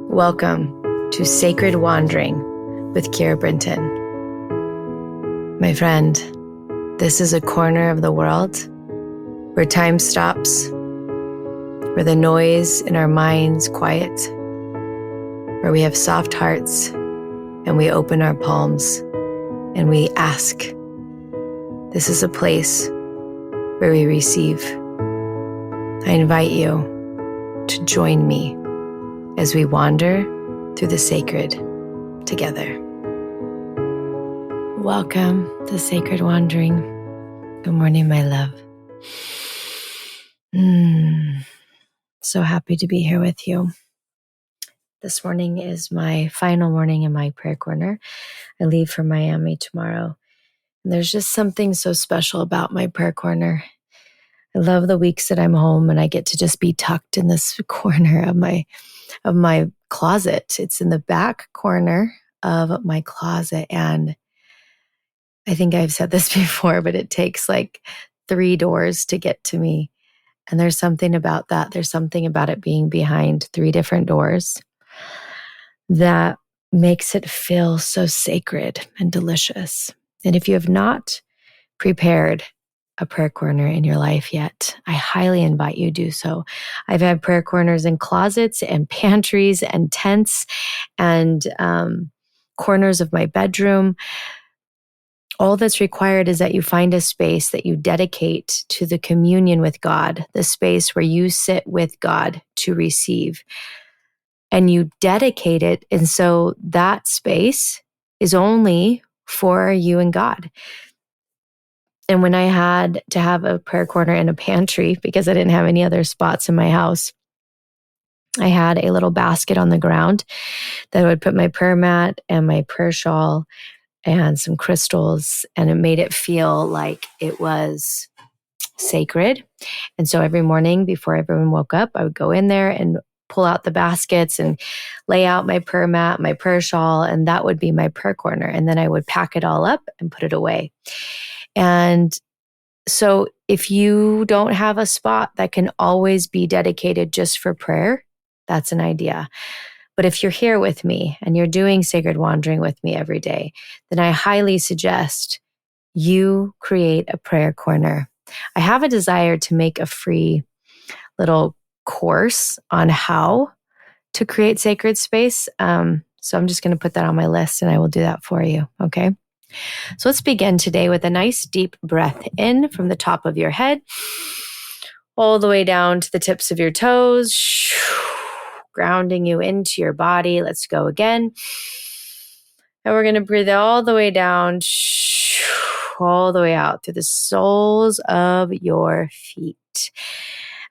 Welcome to Sacred Wandering with Kira Brinton. My friend, this is a corner of the world where time stops, where the noise in our minds quiet, where we have soft hearts and we open our palms and we ask. This is a place where we receive. I invite you to join me as we wander through the sacred together. Welcome to Sacred Wandering. Good morning, my love. So happy to be here with you. This morning is my final morning in my prayer corner. I leave for Miami tomorrow. And there's just something so special about my prayer corner. I love the weeks that I'm home and I get to just be tucked in this corner of my closet. It's in the back corner of my closet. And I think I've said this before, but it takes like 3 doors to get to me. And there's something about that. There's something about it being behind 3 different doors that makes it feel so sacred and delicious. And if you have not prepared a prayer corner in your life yet, I highly invite you to do so. I've had prayer corners in closets and pantries and tents and corners of my bedroom. All that's required is that you find a space that you dedicate to the communion with God, the space where you sit with God to receive. And you dedicate it, and so that space is only for you and God. And when I had to have a prayer corner in a pantry because I didn't have any other spots in my house, I had a little basket on the ground that I would put my prayer mat and my prayer shawl and some crystals, and it made it feel like it was sacred. And so every morning before everyone woke up, I would go in there and pull out the baskets and lay out my prayer mat, my prayer shawl, and that would be my prayer corner. And then I would pack it all up and put it away. And so if you don't have a spot that can always be dedicated just for prayer, that's an idea. But if you're here with me and you're doing Sacred Wandering with me every day, then I highly suggest you create a prayer corner. I have a desire to make a free little course on how to create sacred space. So I'm just going to put that on my list and I will do that for you. Okay. So let's begin today with a nice deep breath in from the top of your head, all the way down to the tips of your toes, grounding you into your body. Let's go again. And we're going to breathe all the way down, all the way out through the soles of your feet.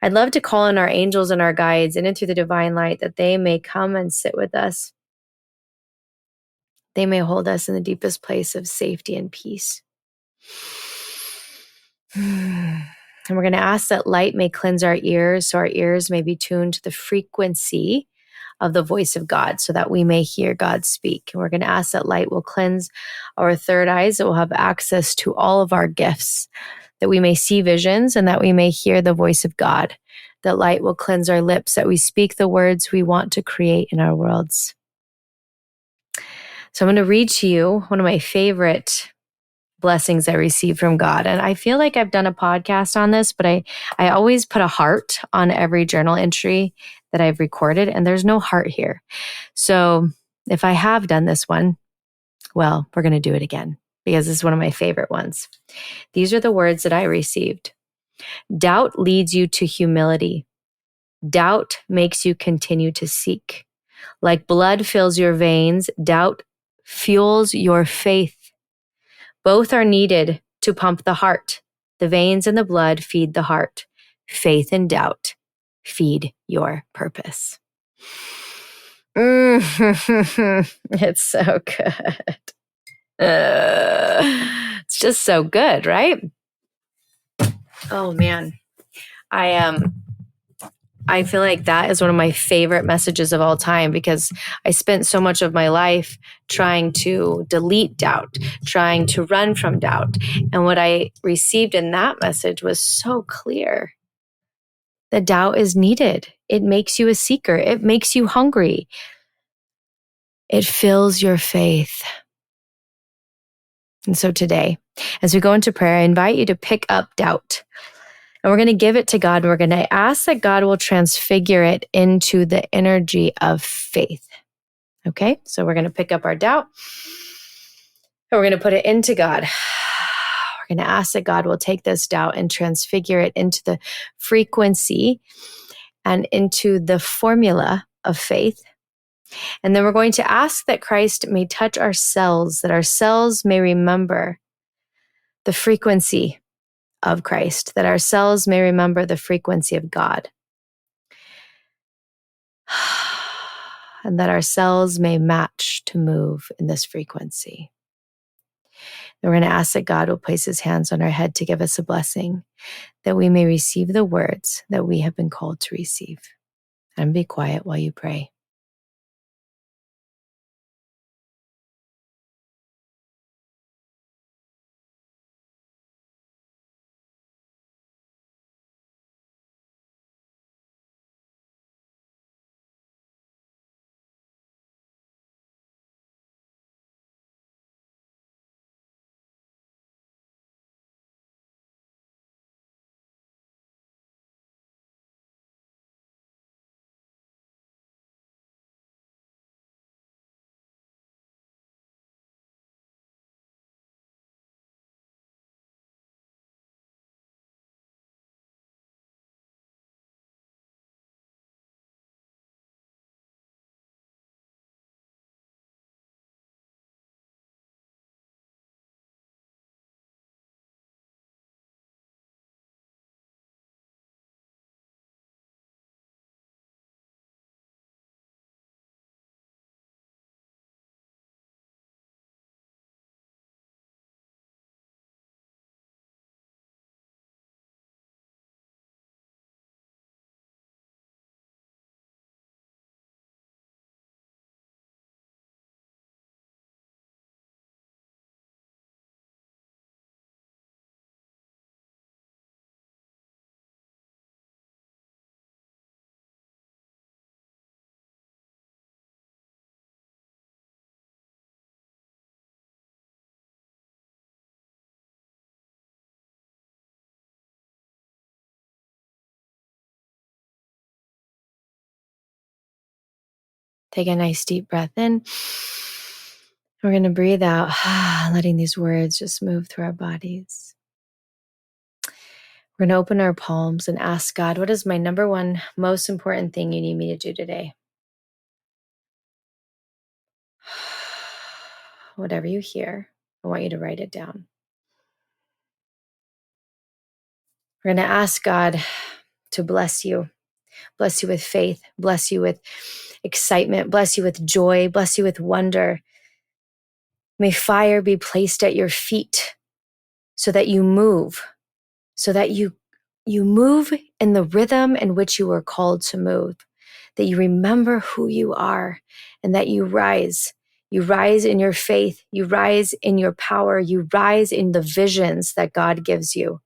I'd love to call on our angels and our guides in and through the divine light that they may come and sit with us. They may hold us in the deepest place of safety and peace. And we're going to ask that light may cleanse our ears so our ears may be tuned to the frequency of the voice of God so that we may hear God speak. And we're going to ask that light will cleanse our third eyes, that we'll have access to all of our gifts, that we may see visions and that we may hear the voice of God. That light will cleanse our lips, that we speak the words we want to create in our worlds. So I'm going to read to you one of my favorite blessings I received from God. And I feel like I've done a podcast on this, but I always put a heart on every journal entry that I've recorded, and there's no heart here. So if I have done this one, well, we're going to do it again because this is one of my favorite ones. These are the words that I received. Doubt leads you to humility. Doubt makes you continue to seek. Like blood fills your veins, doubt fuels your faith. Both are needed to pump the heart. The veins and the blood feed the heart. Faith and doubt feed your purpose. It's so good. It's just so good, right? Oh man. I feel like that is one of my favorite messages of all time because I spent so much of my life trying to delete doubt, trying to run from doubt. And what I received in that message was so clear. The doubt is needed. It makes you a seeker. It makes you hungry. It fills your faith. And so today, as we go into prayer, I invite you to pick up doubt. And we're going to give it to God. And we're going to ask that God will transfigure it into the energy of faith. Okay? So we're going to pick up our doubt and we're going to put it into God. We're going to ask that God will take this doubt and transfigure it into the frequency and into the formula of faith. And then we're going to ask that Christ may touch our cells, that our cells may remember the frequency of Christ, that our cells may remember the frequency of God, and that our cells may match to move in this frequency. And we're going to ask that God will place his hands on our head to give us a blessing, that we may receive the words that we have been called to receive. And be quiet while you pray. Take a nice deep breath in. We're going to breathe out, letting these words just move through our bodies. We're going to open our palms and ask God, what is my number one most important thing you need me to do today? Whatever you hear, I want you to write it down. We're going to ask God to bless you with faith, bless you with excitement, bless you with joy, bless you with wonder. May fire be placed at your feet so that you move, so that you move in the rhythm in which you were called to move, that you remember who you are and that you rise. You rise in your faith, you rise in your power, you rise in the visions that God gives you.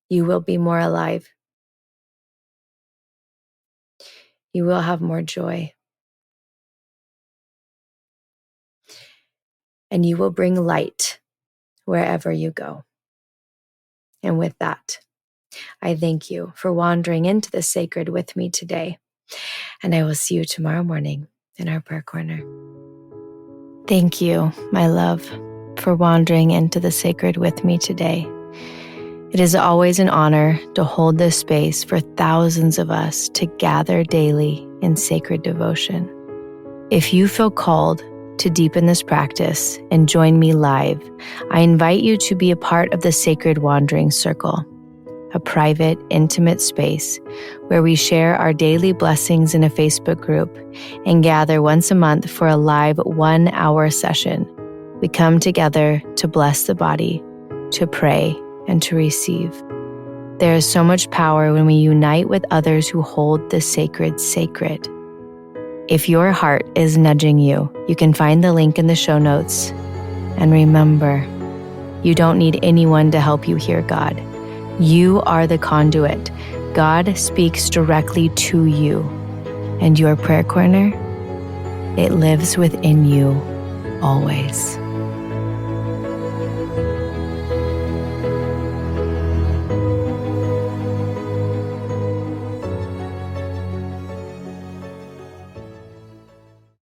You will be more alive. You will have more joy. And you will bring light wherever you go. And with that, I thank you for wandering into the sacred with me today. And I will see you tomorrow morning in our prayer corner. Thank you, my love, for wandering into the sacred with me today. It is always an honor to hold this space for thousands of us to gather daily in sacred devotion. If you feel called to deepen this practice and join me live, I invite you to be a part of the Sacred Wandering Circle, a private, intimate space where we share our daily blessings in a Facebook group and gather once a month for a live 1-hour session. We come together to bless the body, to pray, and to receive. There is so much power when we unite with others who hold the sacred sacred. If your heart is nudging you, you can find the link in the show notes. And remember, you don't need anyone to help you hear God. You are the conduit. God speaks directly to you. And your prayer corner, it lives within you always.